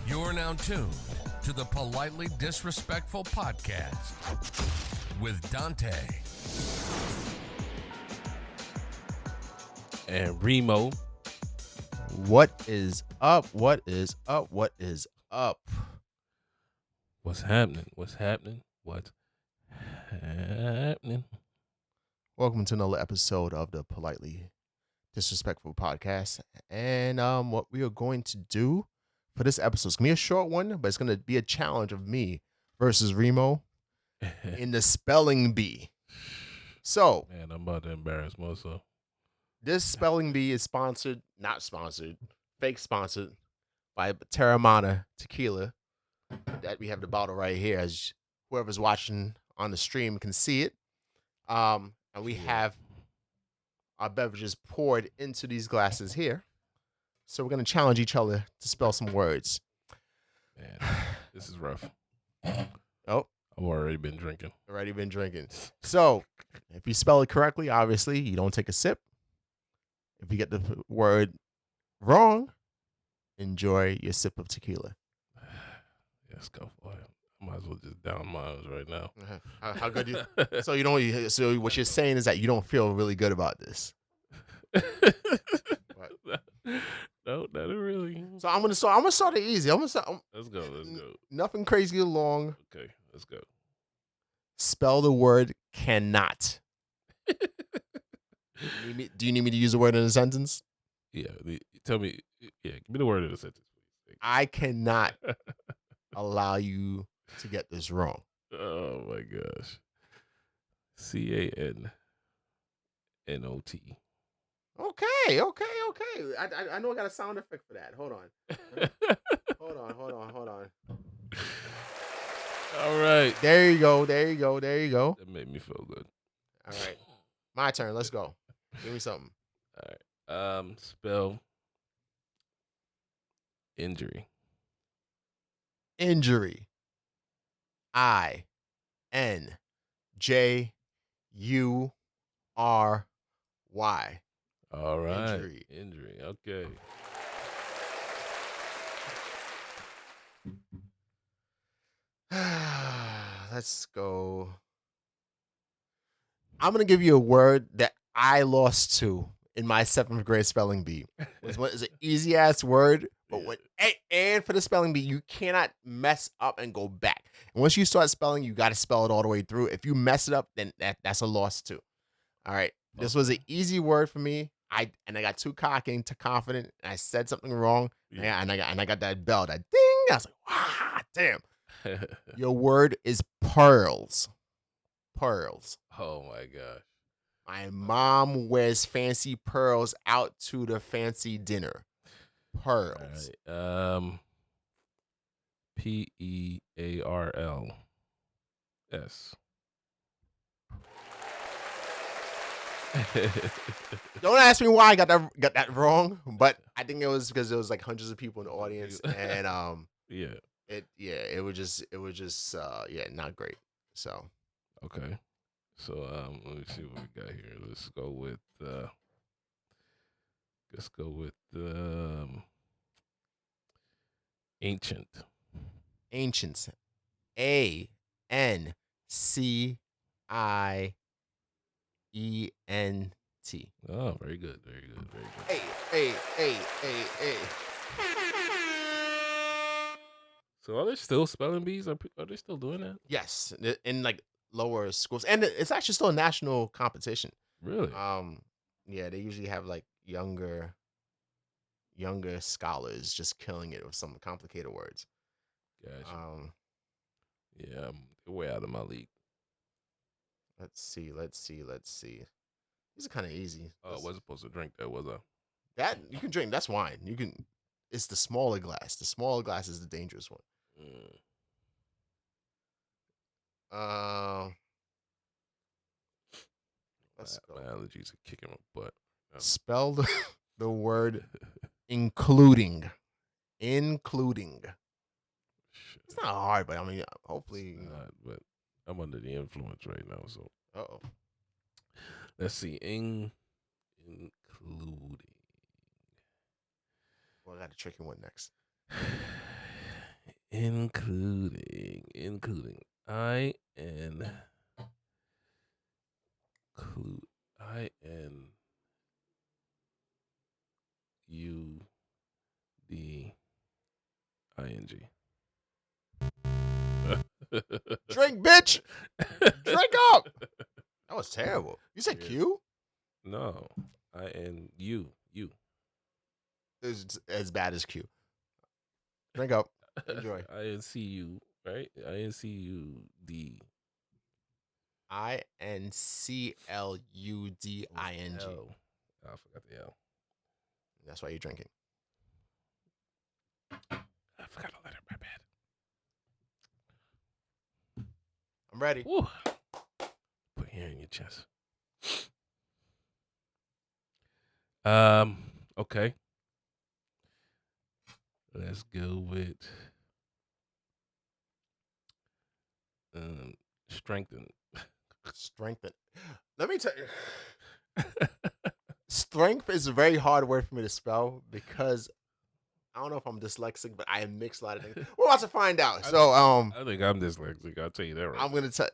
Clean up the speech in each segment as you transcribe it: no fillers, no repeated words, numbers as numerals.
You're now tuned to the Politely Disrespectful Podcast with Dante and Reamo. What is up? What is up? What is up? What's happening? What's happening? What's happening? Welcome to another episode of the Politely Disrespectful Podcast. And what we are going to do for this episode is going to be a short one, but it's going to be a challenge of me versus Remo in the spelling bee. So, Man, I'm about to embarrass myself. this spelling bee is fake sponsored by Terramana Tequila. That we have the bottle right here, as whoever's watching on the stream can see it. And we have our beverages poured into these glasses here. So we're going to challenge each other to spell some words. Man, this is rough. Oh, I've already been drinking. So if you spell it correctly, obviously, you don't take a sip. If you get the word wrong, enjoy your sip of tequila. Let's go for it. I might as well just down mine right now. How good you? So what you're saying is that you don't feel really good about this. No, not really. So I'm gonna start it easy. Let's go. Nothing crazy long. Okay, let's go. Spell the word cannot. Do you need me to use a word in a sentence? Yeah, tell me. Yeah, give me the word in a sentence, please. I cannot allow you to get this wrong. Oh my gosh. CANNOT. Okay. I know I got a sound effect for that. Hold on. Hold on. All right. There you go. That made me feel good. All right. My turn. Let's go. Give me something. All right. Spell injury. Injury. INJURY. All right. Injury. Okay. Let's go. I'm going to give you a word that I lost to in my 7th grade spelling bee. It's an easy ass word, but and for the spelling bee, you cannot mess up and go back. And once you start spelling, you got to spell it all the way through. If you mess it up, then that's a loss too. All right. This was an easy word for me. I got too cocky and too confident, and I said something wrong. Yeah. And I got that bell, that ding. I was like, wow, damn. Your word is pearls. Pearls. Oh my gosh. My mom wears fancy pearls out to the fancy dinner. Pearls. All right. PEARLS. Don't ask me why I got that wrong, but I think it was because there was like hundreds of people in the audience, and it was just not great. So okay. So let me see what we got here. Let's go with ancient. Ancients. ANCIENT. Oh, very good. Hey. So are there still spelling bees? Are they still doing that? Yes, in like lower schools, and it's actually still a national competition. Really? Yeah, they usually have like younger scholars just killing it with some complicated words. Gotcha. Yeah, I'm way out of my league. Let's see. These are kind of easy. I wasn't supposed to drink that, was I? That you can drink. That's wine. You can. It's the smaller glass. The smaller glass is the dangerous one. Let's go. My allergies are kicking my butt. Spell the word including. Including. It's not hard, but I mean, hopefully. It's not, but I'm under the influence right now, so. Uh-oh. Let's see. Including. Well, I got a tricky one next. including I N U D ING. Drink, bitch. Drink up. That was terrible. You said Yeah. Q? No, INU. You. It's as bad as Q. Drink up. Enjoy. INCU, right? INCUD. INCLUDING. L. I forgot the L. That's why you're drinking. I forgot a letter. My bad. I'm ready. Woo. Put hair in your chest. Okay. Let's go with strengthen. Strengthen. Let me tell you. Strength is a very hard word for me to spell because I don't know if I'm dyslexic, but I mix a lot of things. We're about to find out. So, I think I'm dyslexic. I'll tell you that right. I'm gonna tell.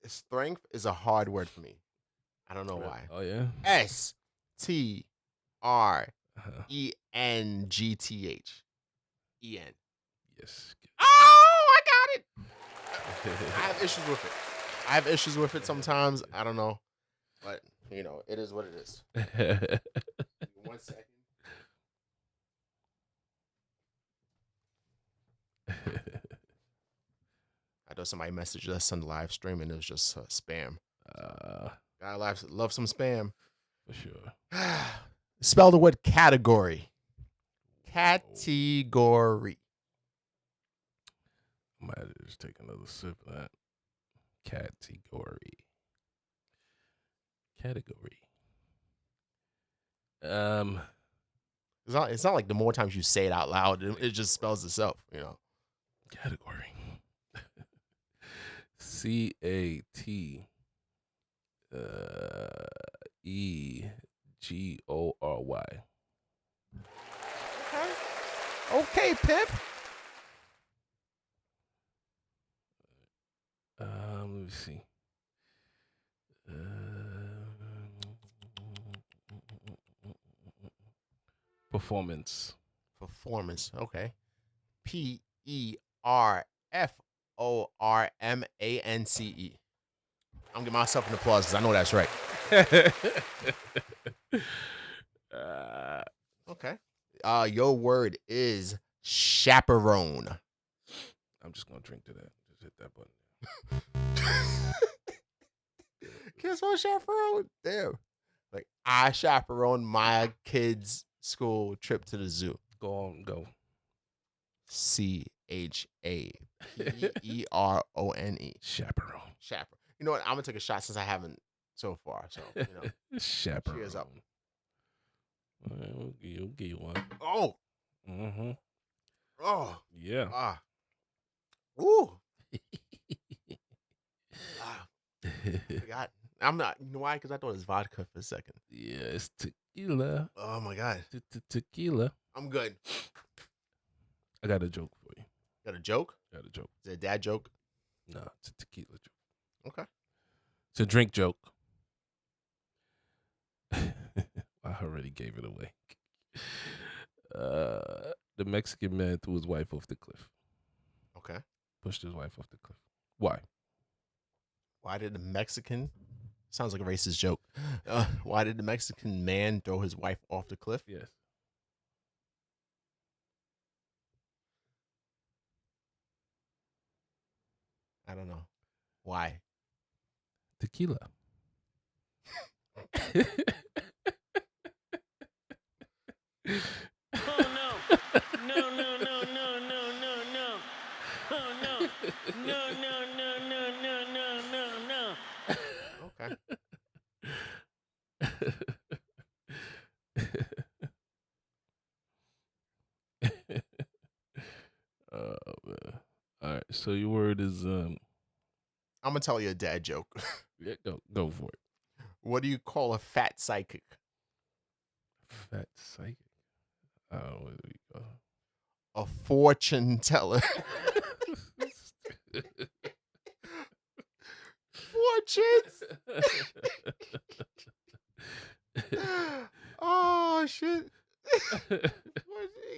Strength is a hard word for me. I don't know why. Oh yeah. STRENGTH. EN. Yes. Oh, I got it. I have issues with it. I have issues with it sometimes. I don't know, but you know, it is what it is. 1 second. I know somebody messaged us on the live stream and it was just spam. I love some spam. For sure. Spell the word category. Category. I might have to just take another sip of that. Category. It's not like the more times you say it out loud, it just spells itself, you know. Category. CATEGORY. Okay, pimp. Let me see. Performance. Okay. PERFORMANCE. I'm giving myself an applause because I know that's right. Okay. Your word is chaperone. I'm just gonna drink to that. Just hit that button. Kids on chaperone. Damn. Like I chaperone my kids' school trip to the zoo. Go. CHAPERONE. Chaperone. Chaperone. You know what? I'm gonna take a shot since I haven't so far. So you know. Chaperone. Cheers up. We'll give you one. Oh. Mm-hmm. Oh. Yeah. Ooh. Forgot. I'm not. You know why? Because I thought it was vodka for a second. Yeah, it's tequila. Oh my god. Tequila. I'm good. I got a joke for you. Got a joke? Got a joke. Is it a dad joke? No, it's a tequila joke. Okay. It's a drink joke. I already gave it away. The Mexican man threw his wife off the cliff. Okay. Pushed his wife off the cliff. Why? Why did the Mexican? Sounds like a racist joke. Why did the Mexican man throw his wife off the cliff? Yes. I don't know. Why? Tequila. Oh no. No, no, no, no, no, no, no. Oh no. No, no, no, no, no, no, no, no. Okay. Man. All right. So your word is I'm gonna tell you a dad joke. yeah, go for it. What do you call a fat psychic? Fat psychic. Where do we go? a fortune teller. Fortunes. Oh shit. You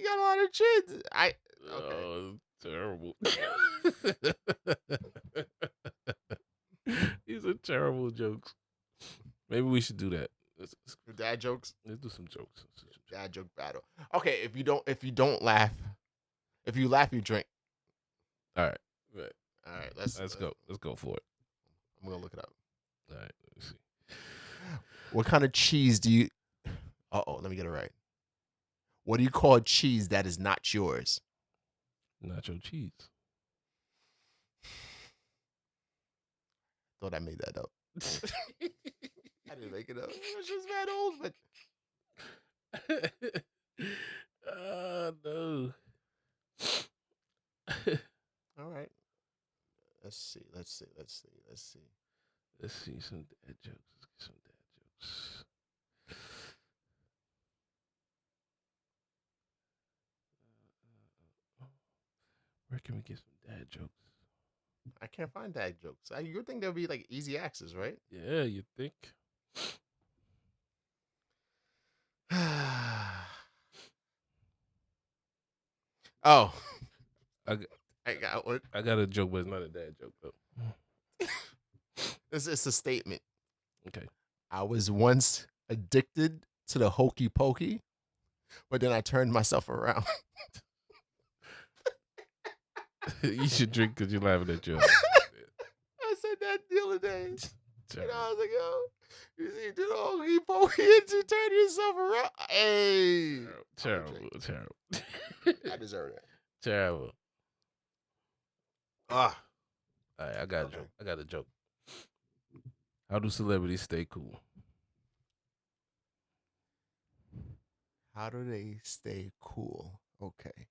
got a lot of chins. Okay. Oh, terrible. These are terrible jokes. Maybe we should do that. Dad jokes. Let's do some jokes. Dad joke battle. Okay, if you don't laugh, if you laugh, you drink. All right. Right. All right, Let's go. Let's go for it. I'm gonna look it up. All right. Let me see. What kind of cheese do you? Let me get it right. What do you call cheese that is not yours? Nacho cheese. Thought I made that up. I didn't make it up. It's just mad old, but No. all right. Let's see some dad jokes. Let's get some dad jokes. Where can we get some dad jokes? I can't find dad jokes. You would think there'll be like easy access, right? Yeah, you think? Oh, I got one. I got a joke, but it's not a dad joke though. It's a statement. Okay. I was once addicted to the hokey pokey, but then I turned myself around. You should drink because you're laughing at your. I said that the other day. I was like, yo, you see, do the hokey pokey and you turn yourself around. Hey. Terrible. I deserve that. Terrible. Ah. All right, I got a joke. How do celebrities stay cool? How do they stay cool? Okay.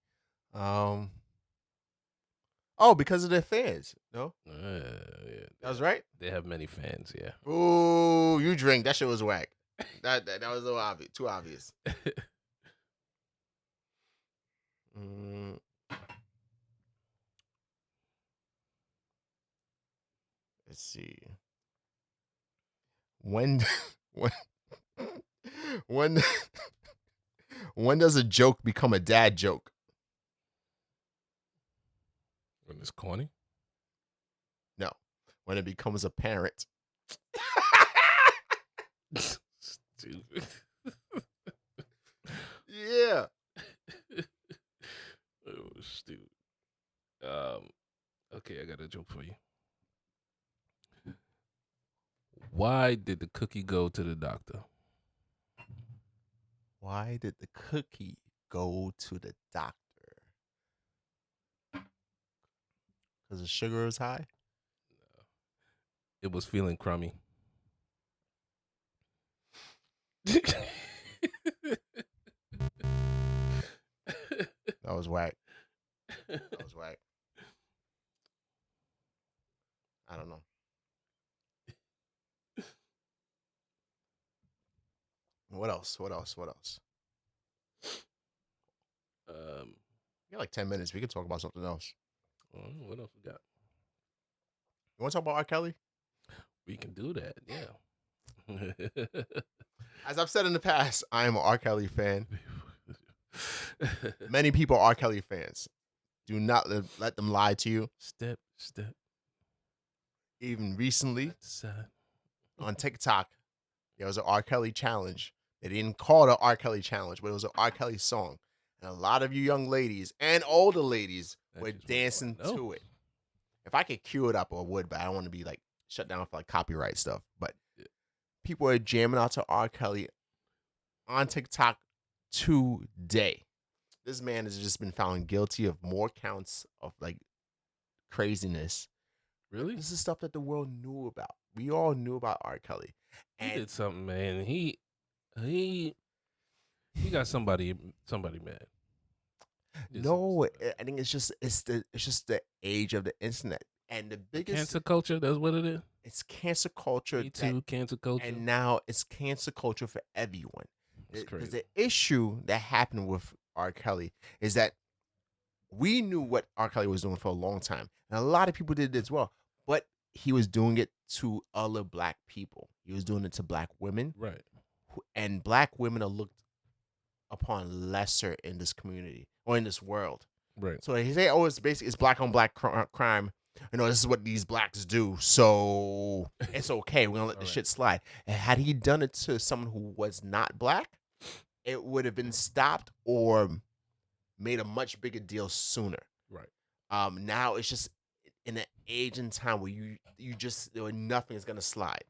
Because of their fans. No? Yeah. That was right? They have many fans, yeah. Ooh, you drink. That shit was whack. That was a little obvious. Too obvious. Let's see. When when when does a joke become a dad joke? When it's corny? No. When it becomes apparent. Stupid. Yeah. Oh, stupid. Okay, I got a joke for you. Why did the cookie go to the doctor? Why did the cookie go to the doctor? Because the sugar is high? It was feeling crummy. That was whack. That was whack. I don't know. What else? Um, We got like 10 minutes. We could talk about something else. what else we got? You want to talk about R. Kelly? We can do that, yeah. As I've said in the past, I am an R. Kelly fan. Many people are R. Kelly fans. Do not let them lie to you. Step. Even recently Side. on TikTok, there was an R. Kelly challenge. They didn't call it an R. Kelly challenge, but it was an R. Kelly song. And a lot of you young ladies and older ladies were dancing to it. If I could cue it up, I would, but I don't want to be like shut down for like copyright stuff. But people are jamming out to R. Kelly on TikTok today. This man has just been found guilty of more counts of like craziness. Really? This is stuff that the world knew about. We all knew about R. Kelly. He did something, man. He got somebody mad. No, I think it's just the age of the internet and the biggest Cancer culture. That's what it is. It's cancer culture. Me too. Cancer culture. And now it's cancer culture for everyone. That's crazy. The issue that happened with R. Kelly is that we knew what R. Kelly was doing for a long time, and a lot of people did it as well. But he was doing it to other black people. He was doing it to black women, Right. and black women are looked upon lesser in this community or in this world. Right. So he say, "Oh, it's black on black crime. You know, this is what these blacks do. So it's okay. We're gonna let this Alright. shit slide." And had he done it to someone who was not black, it would have been stopped or made a much bigger deal sooner. Right. Now it's just in an age and time where you just nothing is gonna slide.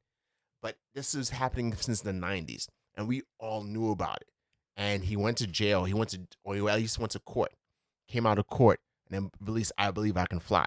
But this is happening since the 90s, and we all knew about it. And he went to jail. He went to, or he at least went to court. Came out of court and then released "I Believe I Can Fly."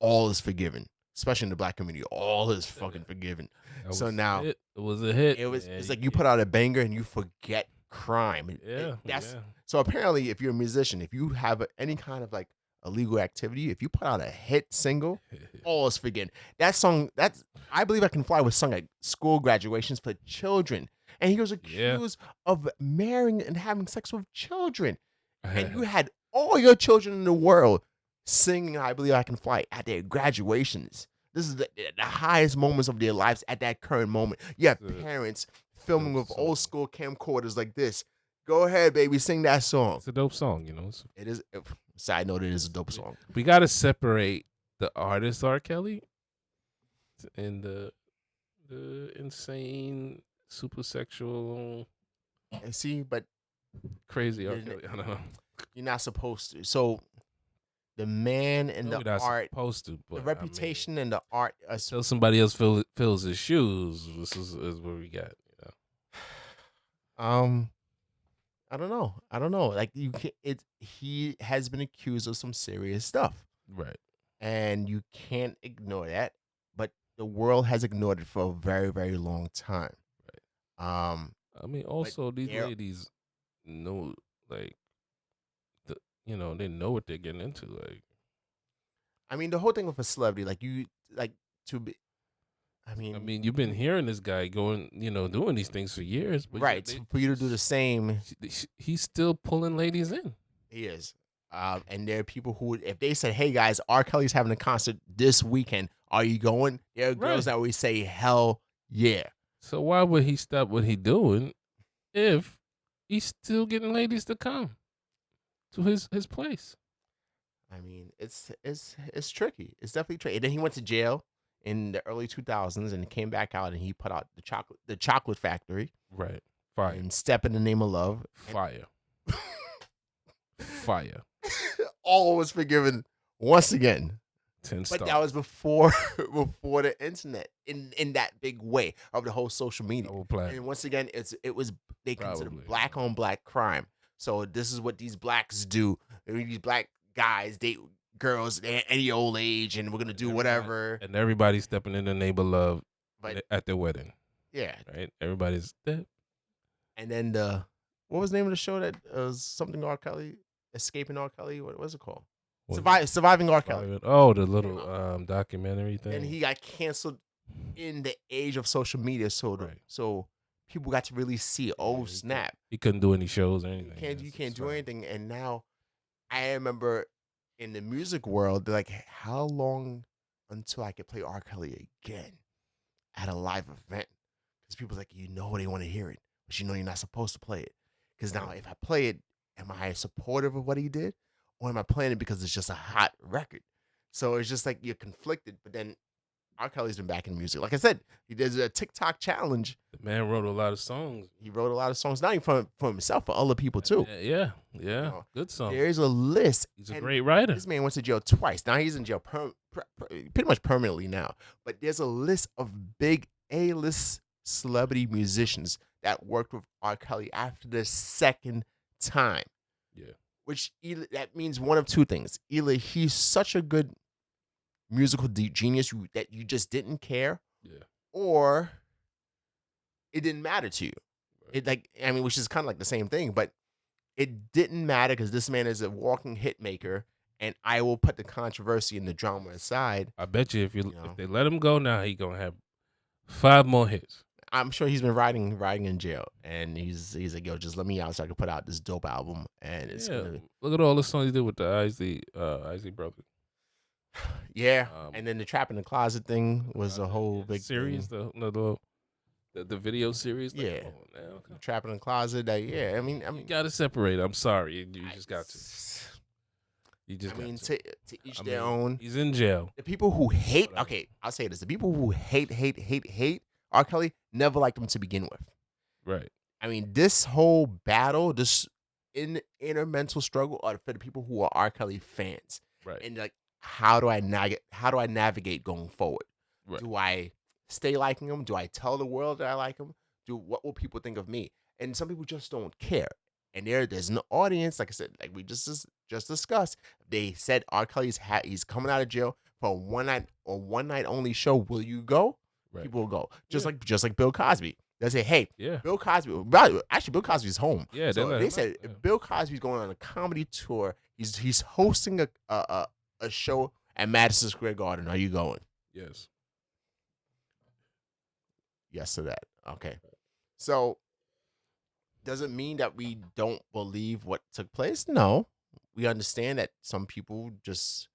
All is forgiven, especially in the black community. All is fucking forgiven. That So was a now hit. It was a hit. it's like you put out a banger and you forget crime. Yeah. That's so apparently, if you're a musician, if you have any kind of like illegal activity, if you put out a hit single, all is forgiven. That song, that's "I Believe I Can Fly" was sung at school graduations for children, and he was accused of marrying and having sex with children. And you had all your children in the world singing "I Believe I Can Fly" at their graduations. This is the highest moments of their lives at that current moment. You have parents filming with old school camcorders like this. Go ahead, baby, sing that song. It's a dope song, you know. It is. Side note, it is a dope song. We got to separate the artist R. Kelly and the insane, super sexual, And see, but crazy R. Kelly. I don't know. you're not supposed to. So the man and No, the we're not art, supposed to, but the reputation and the art. until somebody else fills his shoes, this is what we got. You know? I don't know. Like you can he has been accused of some serious stuff. Right. And you can't ignore that. But the world has ignored it for a very, very long time. I mean, also these they're- ladies know, like, they know what they're getting into. Like, I mean, the whole thing with a celebrity, like you, like to be. I mean, you've been hearing this guy going, doing these things for years, but right? For you to do the same, he's still pulling ladies in. he is. And there are people who, if they said, "Hey guys, R. Kelly's having a concert this weekend, are you going?" There are girls that always say, "Hell yeah." So why would he stop what he's doing if he's still getting ladies to come to his place? I mean, it's tricky. It's definitely tricky. And then he went to jail in the early 2000s and came back out and he put out the chocolate Factory, Right. Fire. and Step in the Name of Love. Fire. Fire. All was forgiven once again. 10 But stars. that was before the internet in that big way of the whole social media. Double platinum. And once again, they consider Probably. black on black crime. So this is what these blacks do. I mean, these black guys date girls at any old age, and we're gonna do whatever. And everybody's stepping in the name of love But at their wedding, yeah, right? Everybody's step. and then what was the name of the show that was something R. Kelly, Escaping R. Kelly? What was it called? Surviving R. Kelly. Oh, the little documentary thing. And he got canceled in the age of social media, so people got to really see. Oh snap! He couldn't do any shows or anything. You can't do anything. And now, I remember in the music world, they're like, how long until I could play R. Kelly again at a live event? Because people's like, they want to hear it, but you're not supposed to play it. Because now, if I play it, am I supportive of what he did, or am I playing it because it's just a hot record? So it's just like you're conflicted. But then R. Kelly's been back in music. Like I said, he did a TikTok challenge. The man wrote a lot of songs. He wrote a lot of songs, not even for himself, for other people too. Yeah. Good song. There's a list. He's a great writer. This man went to jail twice. Now he's in jail pretty much permanently now. But there's a list of big A-list celebrity musicians that worked with R. Kelly after the second time. Yeah. Which that means one of two things. Either he's such a good musical genius that you just didn't care, or it didn't matter to you. Which is kind of like the same thing, but it didn't matter because this man is a walking hit maker, and I will put the controversy and the drama aside. I bet you if they let him go now, he gonna have 5 more hits. I'm sure he's been riding in jail, and he's like, yo, just let me out so I can put out this dope album, and it's Yeah. gonna, Look at all the songs he did with the Isley brother. yeah. Um, And then the Trap in the Closet thing was a whole big series, thing. the video series. Like, Yeah. come on now. Come on. Trap in the Closet. Yeah. I mean, You gotta separate. I'm sorry, you just got to. You just I got mean, to. to each their own. He's in jail. The people who hate, Whatever. okay, I'll say this: the people who hate R. Kelly never liked him to begin with. Right. I mean, this whole battle, this inner mental struggle, are for the people who are R. Kelly fans, Right. and like, how do I navigate going forward? Right. Do I stay liking him? Do I tell the world that I like him? What will people think of me? And some people just don't care. And there's an audience, like I said, like we just discussed. They said R. Kelly's he's coming out of jail for a one night only show. Will you go? Right. People will go. Just Yeah. like Bill Cosby. They say, hey, Yeah. Bill Cosby. Actually, Bill Cosby's home. Yeah, So let they him said out, yeah. if Bill Cosby's going on a comedy tour. He's hosting a show at Madison Square Garden. Are you going? Yes. Yes to that. Okay. So does it mean that we don't believe what took place? No. We understand that some people just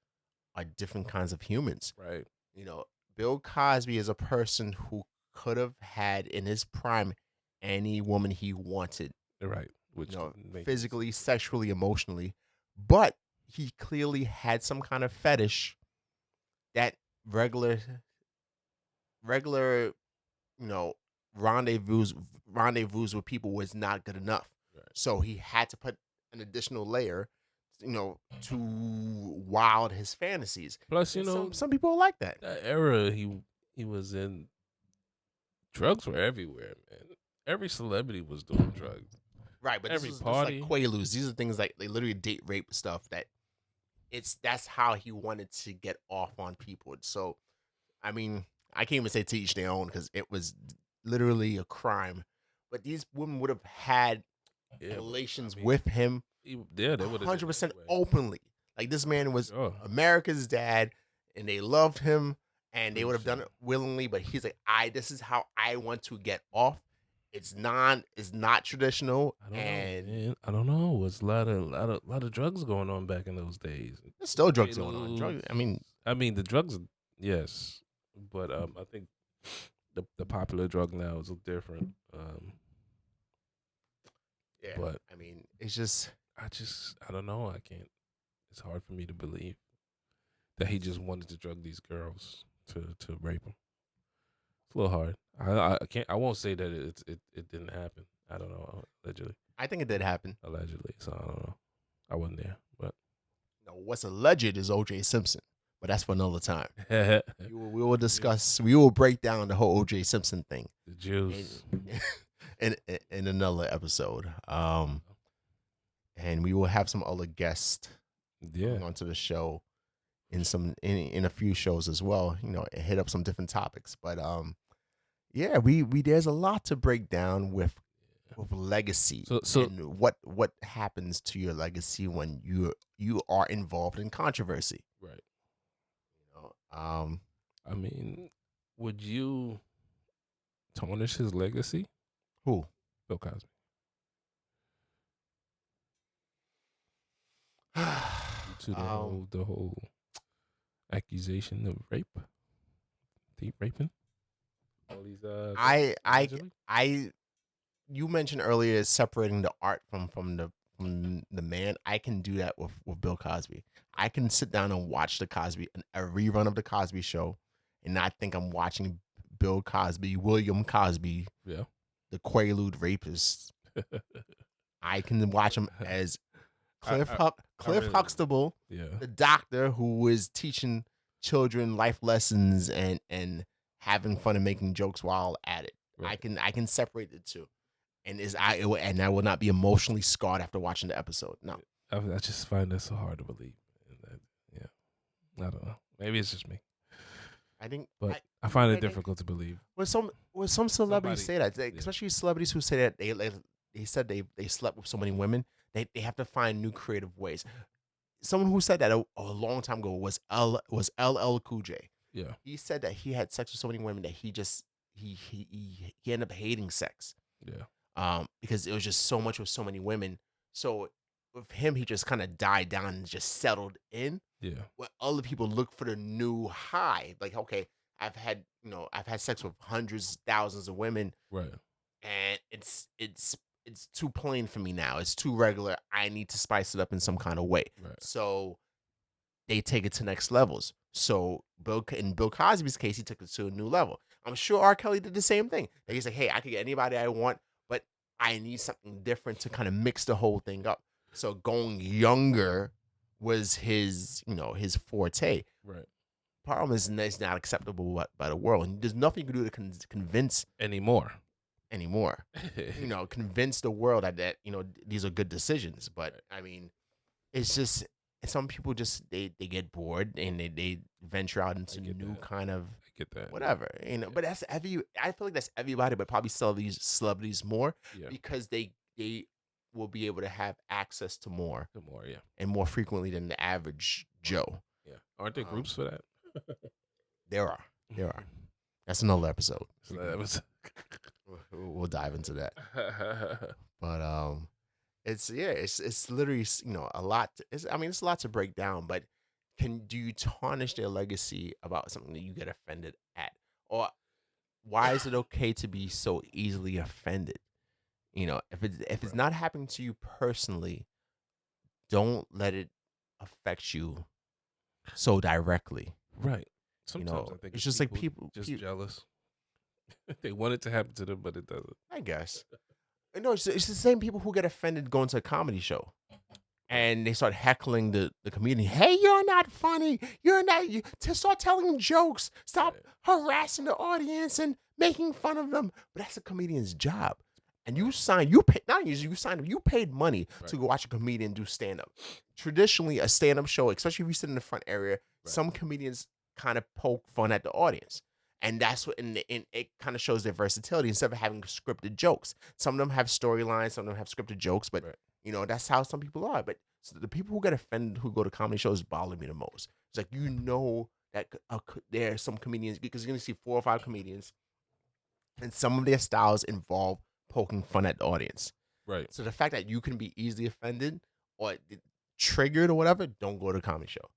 are different kinds of humans. Right. You know, Bill Cosby is a person who could have had in his prime any woman he wanted, Right. Which you know, makes- physically, sexually, emotionally, but he clearly had some kind of fetish that regular, you know, rendezvous with people was not good enough. Right. So he had to put an additional layer, you know, to wild his fantasies. Plus, you And know, some people are like that. that era he was in, drugs were everywhere, man. Every celebrity was doing drugs. Right, but Every this is party. like Quaaludes. These are things like they literally date rape stuff that that's how he wanted to get off on people. So, I mean, I can't even say to each their own because it was literally a crime. But these women would have had Yeah, relations I mean, with him they would have 100% openly. Like this man was Sure. America's dad, and they loved him, and they would have done it 100%. willingly. But he's like, this is how I want to get off. It's not traditional, I don't and know, man. I don't know. It's a lot of drugs going on back in those days. there's still drugs going on. Drugs, I mean, the drugs, yes, but I think the popular drug now is different. yeah. But I mean, it's just I don't know. I can't. It's hard for me to believe that he just wanted to drug these girls to rape them. It's a little hard. I can't. I won't say that it didn't happen. I don't know. Allegedly. I think it did happen. So I don't know. I wasn't there, but No, what's alleged is O.J. Simpson, but that's for another time. the We will discuss. We will break down the whole O.J. Simpson thing Jews. in another episode. And we will have some other guests Yeah. coming onto the show in a few shows as well. You know, and hit up some different topics. But yeah, we there's a lot to break down with legacy. So- and what happens to your legacy when you are involved in controversy. Right. You know, I mean, would you tarnish his legacy? who? Bill Cosby. To the whole accusation of rape, deep raping. All these allegedly? You mentioned earlier separating the art from the man. I can do that with Bill Cosby. I can sit down and watch a rerun of the Cosby Show, and not think I'm watching Bill Cosby, William Cosby, Yeah. the Quaalude rapist. I can watch him as Cliff really- Huxtable, Yeah. the doctor who was teaching children life lessons and having fun and making jokes while at it. Right. I can separate the two, and I will not be emotionally scarred after watching the episode. No, I just find that so hard to believe. And I don't know. Maybe it's just me, I think. but I find I it think- difficult to believe. When some celebrities say that, yeah. especially celebrities who say that they said they slept with so many women, they have to find new creative ways. Someone who said that a long time ago was LL Cool J. Yeah. He said that he had sex with so many women that he just he ended up hating sex. Yeah. Because it was just so much with so many women. So with him, he just kind of died down and just settled in. Yeah. Where other people look for the new high. Like, okay, I've had sex with hundreds, thousands of women, Right. and it's too plain for me now. It's too regular. I need to spice it up in some kind of way. Right. So they take it to next levels. So in Bill Cosby's case, he took it to a new level. I'm sure R. Kelly did the same thing. Like he's like, hey, I could get anybody I want, but I need something different to kind of mix the whole thing up. So going younger was his forte. Right. Problem is, it's not acceptable by the world, and there's nothing you can do to convince Anymore. Convince the world that these are good decisions. But I mean, it's just some people just they get bored and they venture out into new kind of I get that. whatever. But that's I feel like that's everybody, but probably celebrities more Yeah. because they will be able to have access to more The more, yeah. and more frequently than the average Joe. Yeah. Aren't there groups for that? There are. That's another episode. So that was We'll dive into that. But it's literally a lot. It's a lot to break down. But do you tarnish their legacy about something that you get offended at, or why is it okay to be so easily offended? If it's not happening to you personally, don't let it affect you so directly. right. Sometimes I think it's just like people just jealous. They want it to happen to them, but it doesn't. I guess. No, it's the same people who get offended going to a comedy show. And they start heckling the comedian. Hey, you're not funny. To start telling jokes. Stop harassing the audience and making fun of them. But that's a comedian's job. And you paid money to go watch a comedian do stand-up. Traditionally, a stand-up show, especially if you sit in the front area, some comedians kind of poke fun at the audience. And that's what, and it kind of shows their versatility instead of having scripted jokes. Some of them have storylines, some of them have scripted jokes, but that's how some people are. But the people who get offended who go to comedy shows bother me the most. It's like, that there are some comedians, because you're going to see 4 or 5 comedians, and some of their styles involve poking fun at the audience. Right. So the fact that you can be easily offended or triggered or whatever, don't go to a comedy show.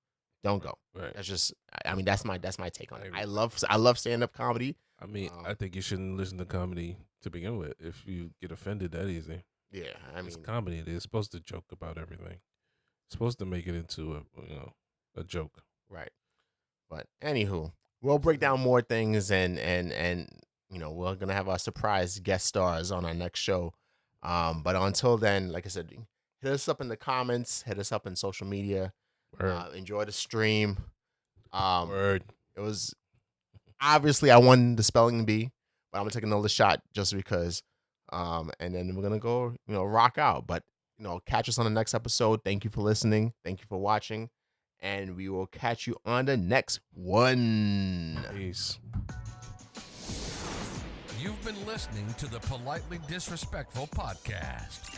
Don't go. Right. That's just. I mean, that's my take on it. I love stand-up comedy. I mean, I think you shouldn't listen to comedy to begin with if you get offended that easy. Yeah, I mean, it's comedy. They're supposed to joke about everything. It's supposed to make it into a joke. Right. But anywho, we'll break down more things and we're gonna have our surprise guest stars on our next show. But until then, like I said, hit us up in the comments. Hit us up in social media. Enjoy the stream. Word. It was obviously I won the spelling bee, but I'm gonna take another shot just because. And then we're gonna go, rock out. But catch us on the next episode. Thank you for listening. Thank you for watching, and we will catch you on the next one. Peace. You've been listening to the Politely Disrespectful podcast.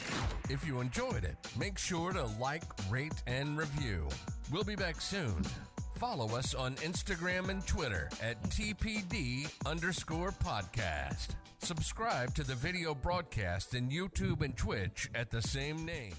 If you enjoyed it, make sure to like, rate, and review. We'll be back soon. Follow us on Instagram and Twitter at TPD_podcast. Subscribe to the video broadcast in YouTube and Twitch at the same name.